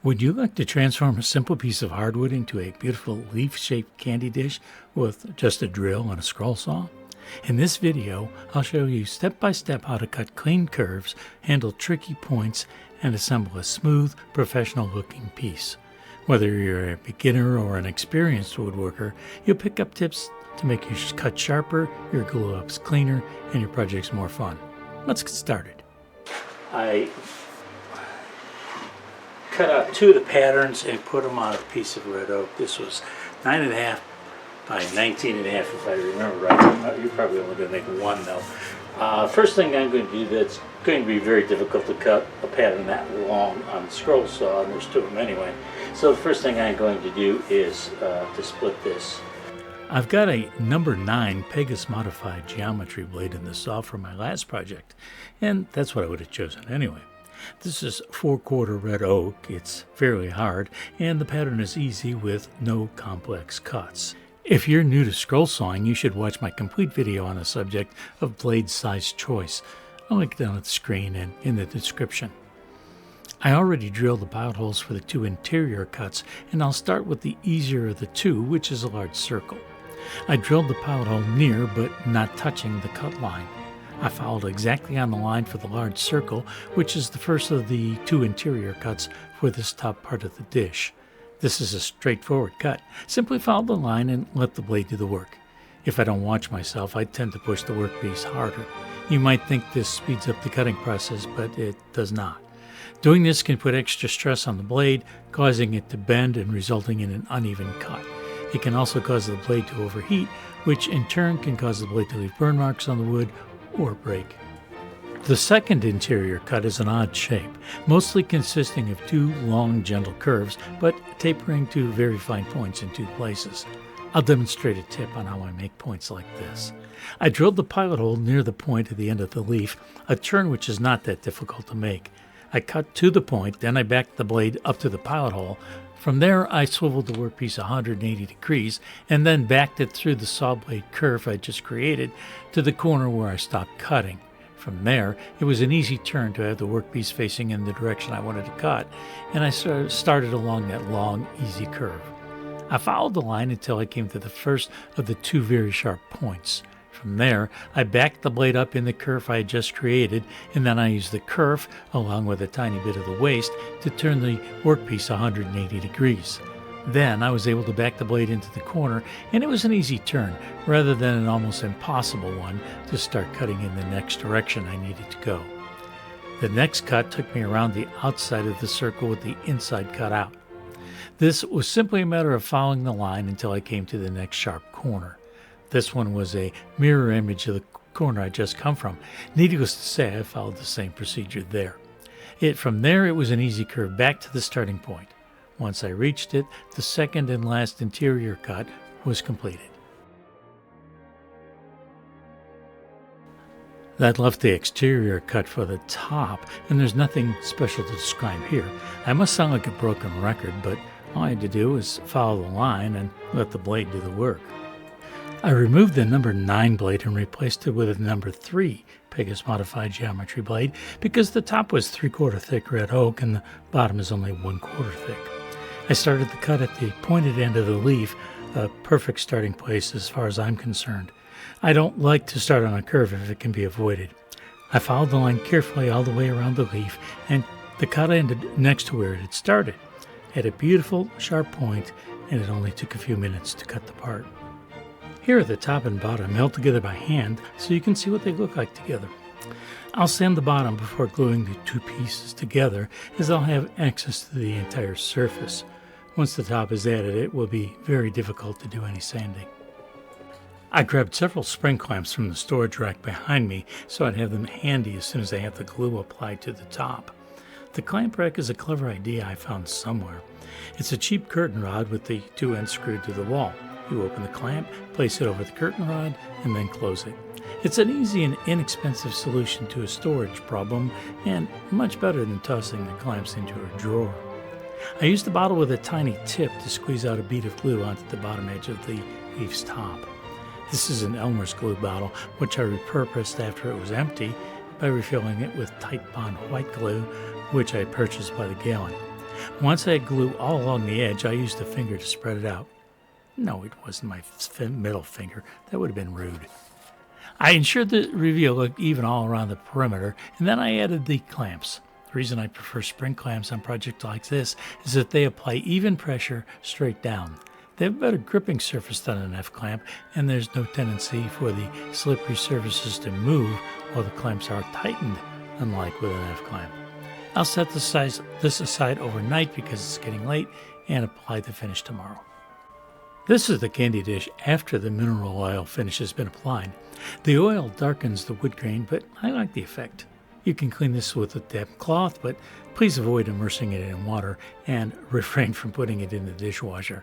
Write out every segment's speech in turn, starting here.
Would you like to transform a simple piece of hardwood into a beautiful leaf-shaped candy dish with just a drill and a scroll saw? In this video, I'll show you step by step how to cut clean curves, handle tricky points, and assemble a smooth, professional-looking piece. Whether you're a beginner or an experienced woodworker, you'll pick up tips to make your cut sharper, your glue-ups cleaner, and your projects more fun. Let's get started. I cut out two of the patterns and put them on a piece of red oak. This was 9.5 by 19.5 if I remember right. You're probably only going to make one though. First thing I'm going to do that's going to be very difficult to cut a pattern that long on the scroll saw, and there's two of them anyway. So the first thing I'm going to do is to split this. I've got a number 9 Pegasus modified geometry blade in the saw from my last project, and that's what I would have chosen anyway. This is 4/4 red oak. It's fairly hard, and the pattern is easy with no complex cuts. If you're new to scroll sawing, you should watch my complete video on the subject of blade size choice. I'll link down at the screen and in the description. I already drilled the pilot holes for the two interior cuts, and I'll start with the easier of the two, which is a large circle. I drilled the pilot hole near but not touching the cut line. I followed exactly on the line for the large circle, which is the first of the two interior cuts for this top part of the dish. This is a straightforward cut. Simply follow the line and let the blade do the work. If I don't watch myself, I tend to push the workpiece harder. You might think this speeds up the cutting process, but it does not. Doing this can put extra stress on the blade, causing it to bend and resulting in an uneven cut. It can also cause the blade to overheat, which in turn can cause the blade to leave burn marks on the wood or break. The second interior cut is an odd shape, mostly consisting of two long, gentle curves, but tapering to very fine points in two places. I'll demonstrate a tip on how I make points like this. I drilled the pilot hole near the point at the end of the leaf, a turn which is not that difficult to make. I cut to the point, then I backed the blade up to the pilot hole. From there, I swiveled the workpiece 180 degrees and then backed it through the saw blade curve I just created to the corner where I stopped cutting. From there, it was an easy turn to have the workpiece facing in the direction I wanted to cut, and I started along that long, easy curve. I followed the line until I came to the first of the two very sharp points. From there, I backed the blade up in the curve I had just created, and then I used the kerf, along with a tiny bit of the waste, to turn the workpiece 180 degrees. Then I was able to back the blade into the corner, and it was an easy turn, rather than an almost impossible one to start cutting in the next direction I needed to go. The next cut took me around the outside of the circle with the inside cut out. This was simply a matter of following the line until I came to the next sharp corner. This one was a mirror image of the corner I just come from. Needless to say, I followed the same procedure there. From there, it was an easy curve back to the starting point. Once I reached it, the second and last interior cut was completed. That left the exterior cut for the top, and there's nothing special to describe here. I must sound like a broken record, but all I had to do was follow the line and let the blade do the work. I removed the number 9 blade and replaced it with a number 3 Pegasus modified geometry blade because the top was 3/4 thick red oak and the bottom is only 1/4 thick. I started the cut at the pointed end of the leaf, a perfect starting place as far as I'm concerned. I don't like to start on a curve if it can be avoided. I followed the line carefully all the way around the leaf, and the cut ended next to where it had started, at a beautiful, sharp point, and it only took a few minutes to cut the part. Here are the top and bottom held together by hand so you can see what they look like together. I'll sand the bottom before gluing the two pieces together, as I'll have access to the entire surface. Once the top is added, it will be very difficult to do any sanding. I grabbed several spring clamps from the storage rack behind me so I'd have them handy as soon as I have the glue applied to the top. The clamp rack is a clever idea I found somewhere. It's a cheap curtain rod with the two ends screwed to the wall. You open the clamp, place it over the curtain rod, and then close it. It's an easy and inexpensive solution to a storage problem, and much better than tossing the clamps into a drawer. I used the bottle with a tiny tip to squeeze out a bead of glue onto the bottom edge of the leaf's top. This is an Elmer's glue bottle, which I repurposed after it was empty by refilling it with Tight Bond white glue, which I purchased by the gallon. Once I had glue all along the edge, I used a finger to spread it out. No, it wasn't my middle finger. That would have been rude. I ensured the reveal looked even all around the perimeter, and then I added the clamps. The reason I prefer spring clamps on projects like this is that they apply even pressure straight down. They have a better gripping surface than an F-clamp, and there's no tendency for the slippery surfaces to move while the clamps are tightened, unlike with an F-clamp. I'll set this aside overnight because it's getting late and apply the finish tomorrow. This is the candy dish after the mineral oil finish has been applied. The oil darkens the wood grain, but I like the effect. You can clean this with a damp cloth, but please avoid immersing it in water and refrain from putting it in the dishwasher.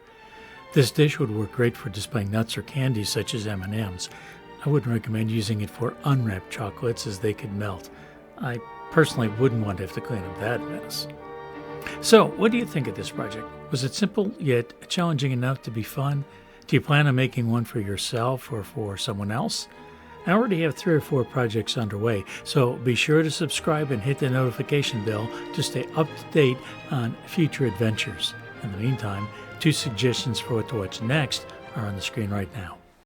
This dish would work great for displaying nuts or candies such as M&Ms. I wouldn't recommend using it for unwrapped chocolates as they could melt. I personally wouldn't want to have to clean up that mess. So, what do you think of this project? Was it simple yet challenging enough to be fun? Do you plan on making one for yourself or for someone else? I already have 3 or 4 projects underway, so be sure to subscribe and hit the notification bell to stay up to date on future adventures. In the meantime, 2 suggestions for what to watch next are on the screen right now.